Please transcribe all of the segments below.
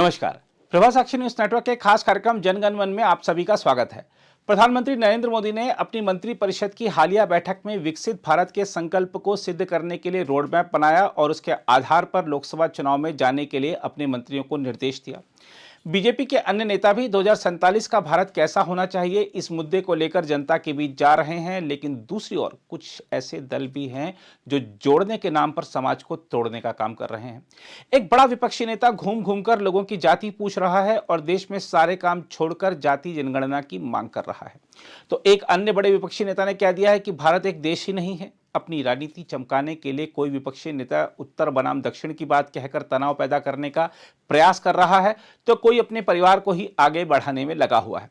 नमस्कार। प्रभा साक्षी news network के खास कार्यक्रम जनगण मन में आप सभी का स्वागत है। प्रधानमंत्री नरेंद्र मोदी ने अपनी मंत्रिपरिषद की हालिया बैठक में विकसित भारत के संकल्प को सिद्ध करने के लिए रोड मैप बनाया और उसके आधार पर लोकसभा चुनाव में जाने के लिए अपने मंत्रियों को निर्देश दिया। बीजेपी के अन्य नेता भी 2047 का भारत कैसा होना चाहिए इस मुद्दे को लेकर जनता के बीच जा रहे हैं, लेकिन दूसरी ओर कुछ ऐसे दल भी हैं जो जोड़ने के नाम पर समाज को तोड़ने का काम कर रहे हैं। एक बड़ा विपक्षी नेता घूम घूमकर लोगों की जाति पूछ रहा है और देश में सारे काम छोड़कर जाति जनगणना की मांग कर रहा है। तो एक अन्य बड़े विपक्षी नेता ने कह दिया है कि भारत एक देश ही नहीं है। अपनी राजनीति चमकाने के लिए कोई विपक्षी नेता उत्तर बनाम दक्षिण की बात कहकर तनाव पैदा करने का प्रयास कर रहा है, तो कोई अपने परिवार को ही आगे बढ़ाने में लगा हुआ है।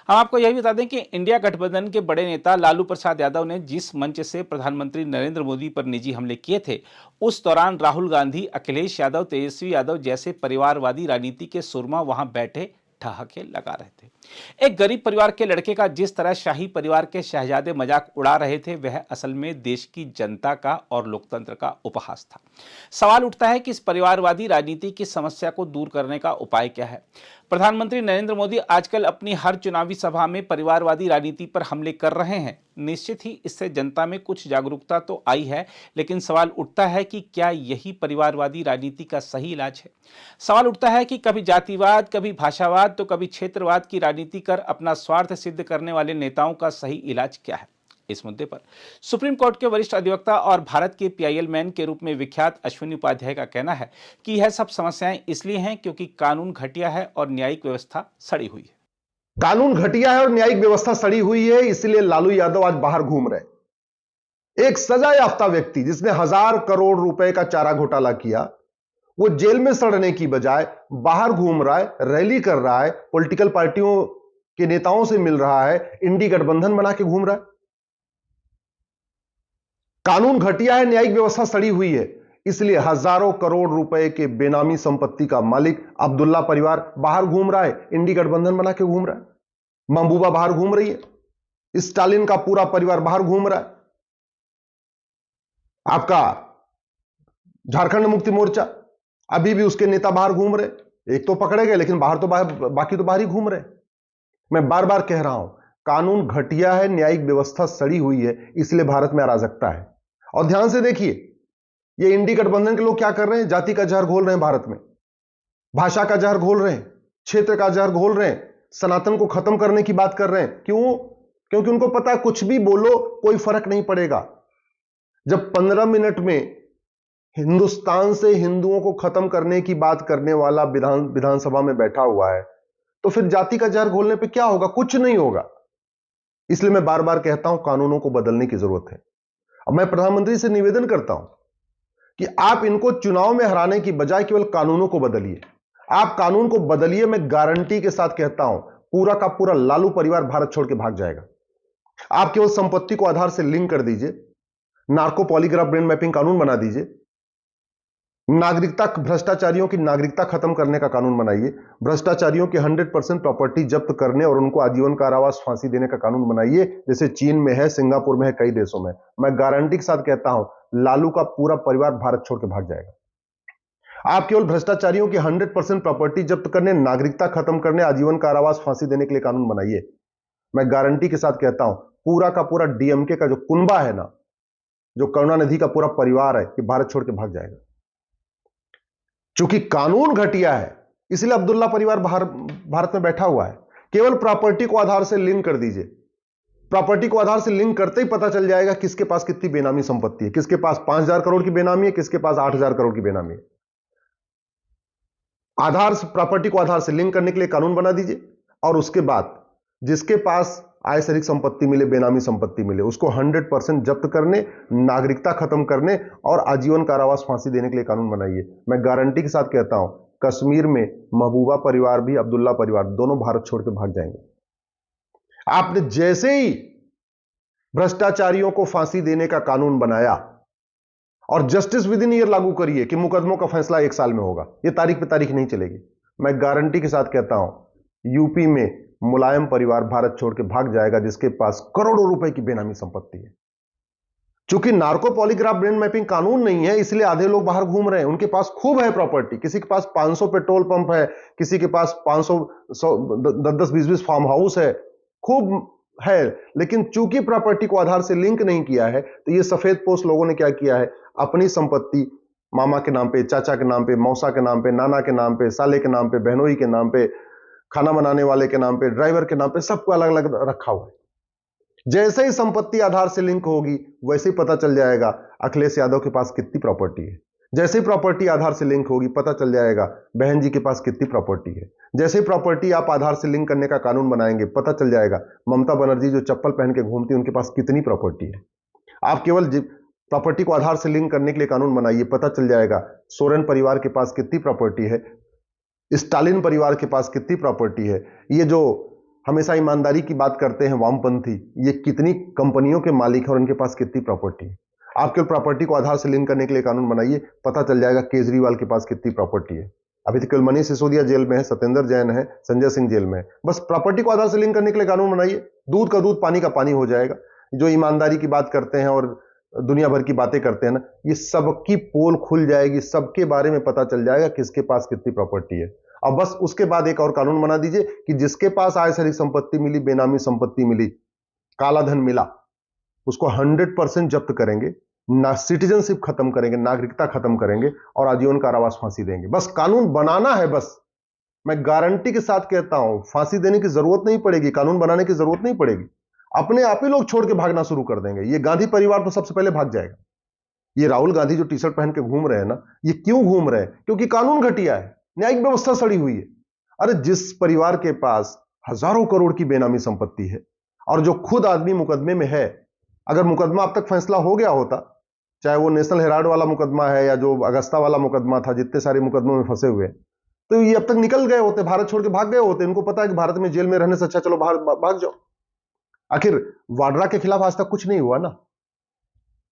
हम आपको यह भी बता दें कि इंडिया गठबंधन के बड़े नेता लालू प्रसाद यादव ने जिस मंच से प्रधानमंत्री नरेंद्र मोदी पर निजी हमले किए थे, उस दौरान राहुल गांधी, अखिलेश यादव, तेजस्वी यादव जैसे परिवारवादी राजनीति के सुरमा वहां बैठे ठहाके लगा रहे थे। एक गरीब परिवार के लड़के का जिस तरह शाही परिवार के शहजादे मजाक उड़ा रहे थे, वह असल में देश की जनता का और लोकतंत्र का उपहास था। सवाल उठता है कि इस परिवारवादी राजनीति की समस्या को दूर करने का उपाय क्या है। प्रधानमंत्री नरेंद्र मोदी आजकल अपनी हर चुनावी सभा में परिवारवादी राजनीति पर हमले कर रहे हैं। निश्चित ही इससे जनता में कुछ जागरूकता तो आई है, लेकिन सवाल उठता है कि क्या यही परिवारवादी राजनीति का सही इलाज है। सवाल उठता है कि कभी जातिवाद, कभी भाषावाद, तो कभी क्षेत्रवाद की राजनीति कर अपना स्वार्थ सिद्ध करने वाले नेताओं का सही इलाज क्या है। इस मुद्दे पर सुप्रीम कोर्ट के वरिष्ठ अधिवक्ता और भारत के पीआईएल मैन के रूप में विख्यात अश्विनी उपाध्याय का कहना है कि यह सब समस्याएं इसलिए हैं क्योंकि कानून घटिया है और न्यायिक व्यवस्था सड़ी हुई है। कानून घटिया है और न्यायिक व्यवस्था सड़ी हुई है, इसलिए लालू यादव आज बाहर घूम रहे। एक सजा याफ्ता व्यक्ति जिसने 1000 करोड़ रुपए का चारा घोटाला किया, वो जेल में सड़ने की बजाय बाहर घूम रहा है, रैली कर रहा है, पॉलिटिकल पार्टियों के नेताओं से मिल रहा है, इंडी गठबंधन बना के घूम रहा है। कानून घटिया है, न्यायिक व्यवस्था सड़ी हुई है, इसलिए हजारों करोड़ रुपए के बेनामी संपत्ति का मालिक अब्दुल्ला परिवार बाहर घूम रहा है, इंडी गठबंधन बना के घूम रहा है। महबूबा बाहर घूम रही है, स्टालिन का पूरा परिवार बाहर घूम रहा है। आपका झारखंड मुक्ति मोर्चा, अभी भी उसके नेता बाहर घूम रहे। एक तो पकड़े गए, लेकिन बाकी तो बाहर ही घूम रहे। मैं बार बार कह रहा हूं, कानून घटिया है, न्यायिक व्यवस्था सड़ी हुई है, इसलिए भारत में अराजकता है। और ध्यान से देखिए, ये इंडी गठबंधन के लोग क्या कर रहे हैं, जाति का जहर घोल रहे हैं भारत में, भाषा का जहर घोल रहे हैं, क्षेत्र का जहर घोल रहे हैं, सनातन को खत्म करने की बात कर रहे हैं। क्यों? क्योंकि उनको पता है कुछ भी बोलो कोई फर्क नहीं पड़ेगा। जब 15 मिनट में हिंदुस्तान से हिंदुओं को खत्म करने की बात करने वाला विधानसभा में बैठा हुआ है, तो फिर जाति का जहर घोलने पे क्या होगा? कुछ नहीं होगा। इसलिए मैं बार बार कहता हूं, कानूनों को बदलने की जरूरत है। अब मैं प्रधानमंत्री से निवेदन करता हूं कि आप इनको चुनाव में हराने की बजाय केवल कानूनों को बदलिए। आप कानून को बदलिए, मैं गारंटी के साथ कहता हूं, पूरा का पूरा लालू परिवार भारत छोड़ के भाग जाएगा। आप केवल संपत्ति को आधार से लिंक कर दीजिए, नार्को पॉलीग्राफ ब्रेन मैपिंग कानून बना दीजिए, नागरिकता, भ्रष्टाचारियों की नागरिकता खत्म करने का कानून बनाइए, भ्रष्टाचारियों की 100% प्रॉपर्टी जब्त करने और उनको आजीवन कारावास, फांसी देने का कानून बनाइए, जैसे चीन में है, सिंगापुर में है, कई देशों में। मैं गारंटी के साथ कहता हूं, लालू का पूरा परिवार भारत छोड़ के भाग जाएगा। आप केवल भ्रष्टाचारियों की 100% प्रॉपर्टी जब्त करने, नागरिकता खत्म करने, आजीवन कारावास, फांसी देने के लिए कानून बनाइए। मैं गारंटी के साथ कहता हूं, पूरा का पूरा डीएमके का जो कुनबा है ना, जो करुणानिधि का पूरा परिवार है, ये भारत छोड़ के भाग जाएगा। चूंकि कानून घटिया है, इसलिए अब्दुल्ला परिवार भारत में बैठा हुआ है। केवल प्रॉपर्टी को आधार से लिंक कर दीजिए। प्रॉपर्टी को आधार से लिंक करते ही पता चल जाएगा किसके पास कितनी बेनामी संपत्ति है, किसके पास 5000 करोड़ की बेनामी है, किसके पास 8000 करोड़ की बेनामी है। आधार से, प्रॉपर्टी को आधार से लिंक करने के लिए कानून बना दीजिए, और उसके बाद जिसके पास आय से अधिक संपत्ति मिले, बेनामी संपत्ति मिले, उसको 100% जब्त करने, नागरिकता खत्म करने और आजीवन कारावास, फांसी देने के लिए कानून बनाइए। मैं गारंटी के साथ कहता हूं, कश्मीर में महबूबा परिवार भी, अब्दुल्ला परिवार, दोनों भारत छोड़ के भाग जाएंगे। आपने जैसे ही भ्रष्टाचारियों को फांसी देने का कानून बनाया और जस्टिस विद इन ईयर लागू करिए कि मुकदमों का फैसला 1 साल में होगा, यह तारीख पे तारीख नहीं चलेगी। मैं गारंटी के साथ कहता हूं, यूपी में मुलायम परिवार भारत छोड़ के भाग जाएगा, जिसके पास करोड़ों रुपए की बेनामी संपत्ति है। चूंकि नार्को पॉलीग्राफ ब्रेन मैपिंग कानून नहीं है, इसलिए आधे लोग बाहर घूम रहे हैं। उनके पास खूब है प्रॉपर्टी, किसी के पास 500 पेट्रोल पंप है, किसी के पास 500 10 20 20 फार्म हाउस है, खूब है। लेकिन चूंकि प्रॉपर्टी को आधार से लिंक नहीं किया है, तो ये सफेद पोस्ट लोगों ने क्या किया है, अपनी संपत्ति मामा के नाम पे, चाचा के नाम पे, मौसा के नाम पे, नाना के नाम पे, साले के नाम पे, बहनोई के नाम पे, खाना बनाने वाले के नाम पे, ड्राइवर के नाम पे, सबको अलग अलग रखा हुआ है। जैसे ही संपत्ति आधार से लिंक होगी, वैसे ही पता चल जाएगा अखिलेश यादव के पास कितनी प्रॉपर्टी है। जैसे ही प्रॉपर्टी आधार से लिंक होगी, पता चल जाएगा बहन जी के पास कितनी प्रॉपर्टी है। जैसे ही प्रॉपर्टी आप आधार से लिंक करने का कानून बनाएंगे, पता चल जाएगा ममता बनर्जी जो चप्पल पहन के घूमती है, उनके पास कितनी प्रॉपर्टी है। आप केवल प्रॉपर्टी को आधार से लिंक करने के लिए कानून बनाइए, पता चल जाएगा सोरेन परिवार के पास कितनी प्रॉपर्टी है, स्टालिन परिवार के पास कितनी प्रॉपर्टी है। ये जो हमेशा ईमानदारी की बात करते हैं वामपंथी, ये कितनी कंपनियों के मालिक हैं और उनके पास कितनी प्रॉपर्टी है। आप केवल प्रॉपर्टी को आधार से लिंक करने के लिए कानून बनाइए, पता चल जाएगा केजरीवाल के पास कितनी प्रॉपर्टी है। अभी तक केवल मनीष सिसोदिया जेल में है, सत्येंद्र जैन है, संजय सिंह जेल में है। बस प्रॉपर्टी को आधार से लिंक करने के लिए कानून बनाइए, दूध का दूध पानी का पानी हो जाएगा। जो ईमानदारी की बात करते हैं और दुनिया भर की बातें करते हैं ना, ये सबकी पोल खुल जाएगी, सबके बारे में पता चल जाएगा किसके पास कितनी प्रॉपर्टी है। अब बस उसके बाद एक और कानून बना दीजिए कि जिसके पास आय सारी संपत्ति मिली, बेनामी संपत्ति मिली, काला धन मिला, उसको 100% जब्त करेंगे, ना सिटीजनशिप खत्म करेंगे, नागरिकता खत्म करेंगे और आजीवन कारावास फांसी देंगे। बस कानून बनाना है। बस मैं गारंटी के साथ कहता हूं, फांसी देने की जरूरत नहीं पड़ेगी, कानून बनाने की जरूरत नहीं पड़ेगी। अपने आप ही लोग छोड़ के भागना शुरू कर देंगे। ये गांधी परिवार तो सबसे पहले भाग जाएगा। ये राहुल गांधी जो टी शर्ट पहन के घूम रहे हैं ना, ये क्यों घूम रहे हैं? क्योंकि कानून घटिया है, न्यायिक व्यवस्था सड़ी हुई है। अरे जिस परिवार के पास हजारों करोड़ की बेनामी संपत्ति है और जो खुद आदमी मुकदमे में है, अगर मुकदमा अब तक फैसला हो गया होता, चाहे वो नेशनल हेराल्ड वाला मुकदमा है या जो अगस्ता वाला मुकदमा था, जितने सारे मुकदमों में फंसे हुए, तो ये अब तक निकल गए होते, भारत छोड़ के भाग गए होते। इनको पता है कि भारत में जेल में रहने से अच्छा चलो बाहर भाग जाओ। आखिर वाड्रा के खिलाफ आज तक कुछ नहीं हुआ ना,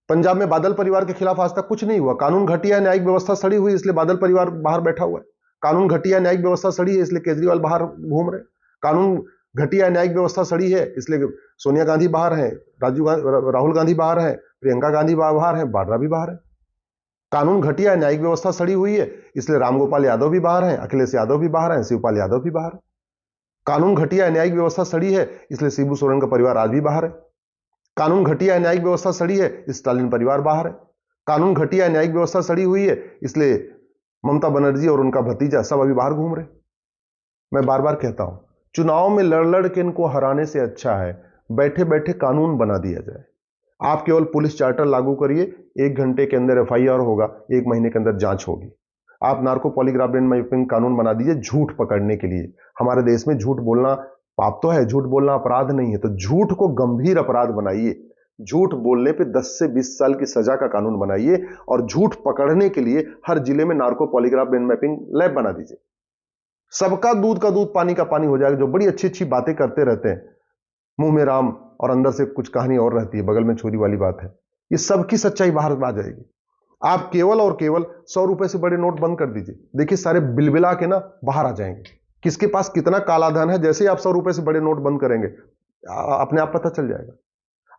पंजाब में बादल परिवार के खिलाफ आज तक कुछ नहीं हुआ। कानून घटिया, न्यायिक व्यवस्था सड़ी हुई, इसलिए बादल परिवार बाहर बैठा हुआ है। कानून घटिया, न्यायिक व्यवस्था सड़ी है, इसलिए केजरीवाल बाहर घूम रहे। कानून घटिया, न्यायिक व्यवस्था सड़ी है, इसलिए सोनिया गांधी बाहर है, राहुल गांधी बाहर है, प्रियंका गांधी बाहर है, वाड्रा भी बाहर है। कानून घटिया, न्यायिक व्यवस्था सड़ी हुई है, इसलिए रामगोपाल यादव भी बाहर है, अखिलेश यादव भी बाहर है, शिवपाल यादव भी बाहर है। कानून घटिया, न्यायिक व्यवस्था सड़ी है, इसलिए शिबू सोरेन का परिवार आज भी बाहर है। कानून घटिया, न्यायिक व्यवस्था सड़ी है, स्टालिन परिवार बाहर है। कानून घटिया, न्यायिक व्यवस्था सड़ी हुई है, इसलिए ममता बनर्जी और उनका भतीजा सब अभी बाहर घूम रहे। मैं बार बार कहता हूं, चुनाव में लड़ लड़ के इनको हराने से अच्छा है बैठे बैठे कानून बना दिया जाए। आप केवल पुलिस चार्टर लागू करिए, 1 घंटे के अंदर FIR होगा, 1 महीने के अंदर जांच होगी। आप नार्को पॉलीग्राफ ब्रेन मैपिंग कानून बना दीजिए झूठ पकड़ने के लिए। हमारे देश में झूठ बोलना पाप तो है, झूठ बोलना अपराध नहीं है, तो झूठ को गंभीर अपराध बनाइए। झूठ बोलने पे 10 से 20 साल की सजा का कानून बनाइए और झूठ पकड़ने के लिए हर जिले में narco polygraph brain mapping lab बना दीजिए। सबका दूध का दूध पानी का पानी हो जाएगा। जो बड़ी अच्छी अच्छी बातें करते रहते हैं, मुंह में राम और अंदर से कुछ कहानी और रहती है, बगल में छुरी वाली बात है, ये सबकी सच्चाई बाहर आ जाएगी। आप केवल और केवल 100 रुपए से बड़े नोट बंद कर दीजिए, देखिए सारे बिलबिला के ना बाहर आ जाएंगे, किसके पास कितना काला धन है। जैसे ही आप 100 रुपए से बड़े नोट बंद करेंगे, अपने आप पता चल जाएगा।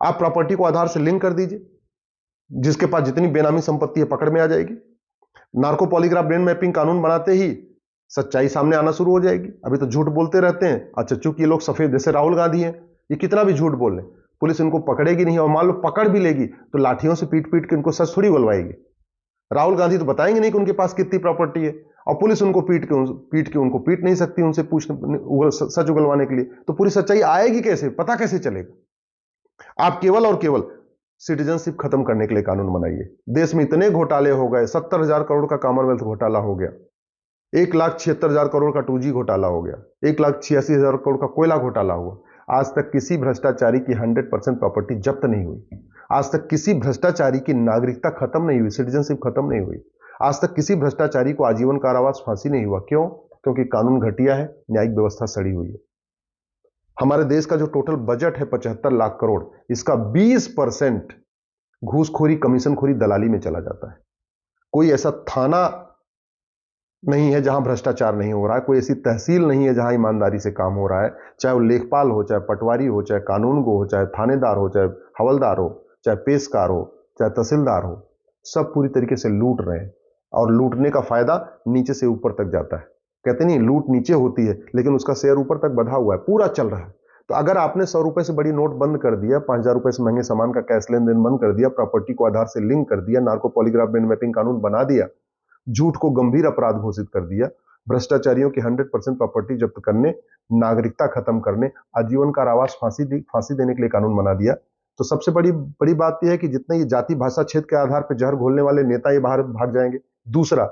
आप प्रॉपर्टी को आधार से लिंक कर दीजिए, जिसके पास जितनी बेनामी संपत्ति है पकड़ में आ जाएगी। नार्को पॉलीग्राफ ब्रेन मैपिंग कानून बनाते ही सच्चाई सामने आना शुरू हो जाएगी। अभी तो झूठ बोलते रहते हैं। अच्छा, चूंकि ये लोग सफेद, जैसे राहुल गांधी हैं, ये कितना भी झूठ बोल लें, पुलिस इनको पकड़ेगी नहीं, और मान लो पकड़ भी लेगी तो लाठियों से पीट पीट के इनको सच थोड़ी उगलवाएगी। राहुल गांधी तो बताएंगे नहीं कि उनके पास कितनी प्रॉपर्टी है, और पुलिस उनको पीट नहीं सकती उनसे सच उगलवाने के लिए। तो पूरी सच्चाई आएगी कैसे, पता कैसे चलेगा? आप केवल और केवल सिटीजनशिप खत्म करने के लिए कानून बनाइए। देश में इतने घोटाले हो गए, 70,000 करोड़ का कॉमनवेल्थ घोटाला हो गया, 1,76,000 करोड़ का 2G घोटाला हो गया, 1,86,000 करोड़ का कोयला घोटाला हुआ। आज तक किसी भ्रष्टाचारी की 100% प्रॉपर्टी जब्त नहीं हुई। आज तक किसी भ्रष्टाचारी की नागरिकता खत्म नहीं हुई, सिटीजनशिप खत्म नहीं हुई। आज तक किसी भ्रष्टाचारी को आजीवन कारावास फांसी नहीं हुआ। क्यों? क्योंकि कानून घटिया है, न्यायिक व्यवस्था सड़ी हुई है। हमारे देश का जो टोटल बजट है 75 लाख करोड़, इसका 20% घूसखोरी, कमीशनखोरी, दलाली में चला जाता है। कोई ऐसा थाना नहीं है जहां भ्रष्टाचार नहीं हो रहा है, कोई ऐसी तहसील नहीं है जहां ईमानदारी से काम हो रहा है। चाहे वो लेखपाल हो, चाहे पटवारी हो, चाहे कानून गो हो, चाहे थानेदार हो, चाहे हवलदार हो, चाहे पेशकार हो, चाहे तहसीलदार हो, सब पूरी तरीके से लूट रहे हैं और लूटने का फायदा नीचे से ऊपर तक जाता है। कहते नहीं लूट नीचे होती है लेकिन उसका शेयर ऊपर तक बढ़ा हुआ है, पूरा चल रहा है। तो अगर आपने 100 रुपए से बड़ी नोट बंद कर दिया, 5,000 रुपए से महंगे सामान का कैश लेन देन बंद कर दिया, प्रॉपर्टी को आधार से लिंक कर दिया, नार्को पॉलीग्राफ बैंड मैपिंग कानून बना दिया, झूठ को गंभीर अपराध घोषित कर दिया, भ्रष्टाचारियों की 100% प्रॉपर्टी जब्त करने, नागरिकता खत्म करने, आजीवन कारावास, फांसी देने के लिए कानून बना दिया, तो सबसे बड़ी बड़ी बात यह है कि जितने ये जाति भाषा क्षेत्र के आधार पर जहर घोलने वाले नेता ये बाहर भाग जाएंगे। दूसरा,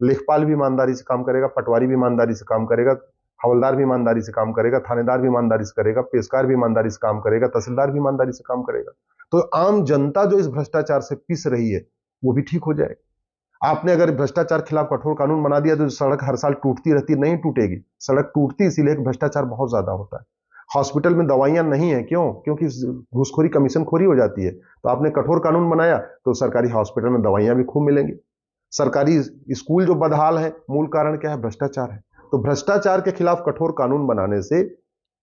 लेखपाल भी ईमानदारी से काम करेगा, पटवारी भी ईमानदारी से काम करेगा, हवलदार भी ईमानदारी से काम करेगा, थानेदार भी ईमानदारी से करेगा, पेशकार भी ईमानदारी से काम करेगा, तहसीलदार भी ईमानदारी से काम करेगा। तो आम जनता जो इस भ्रष्टाचार से पिस रही है वो भी ठीक हो जाएगी। आपने अगर भ्रष्टाचार खिलाफ कठोर कानून बना दिया तो सड़क हर साल टूटती रहती, नहीं टूटेगी। सड़क टूटती इसीलिए कि भ्रष्टाचार बहुत ज्यादा होता है। हॉस्पिटल में दवाइयां नहीं है, क्यों? क्योंकि घूसखोरी कमीशन खोरी हो जाती है। तो आपने कठोर कानून बनाया तो सरकारी हॉस्पिटल में दवाइयां भी खूब मिलेंगी। सरकारी स्कूल जो बदहाल है, मूल कारण क्या है? भ्रष्टाचार है। तो भ्रष्टाचार के खिलाफ कठोर कानून बनाने से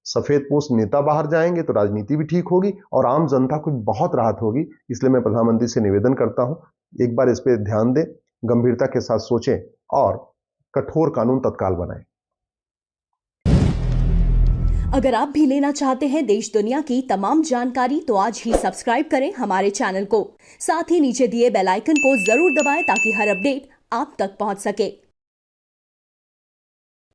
सफेदपोश नेता बाहर जाएंगे तो राजनीति भी ठीक होगी और आम जनता को बहुत राहत होगी। इसलिए मैं प्रधानमंत्री से निवेदन करता हूं, एक बार इस पर ध्यान दें, गंभीरता के साथ सोचें और कठोर कानून तत्काल बनाएं। अगर आप भी लेना चाहते हैं देश दुनिया की तमाम जानकारी तो आज ही सब्सक्राइब करें हमारे चैनल को। साथ ही नीचे दिए बेल आइकन को जरूर दबाएं ताकि हर अपडेट आप तक पहुंच सके।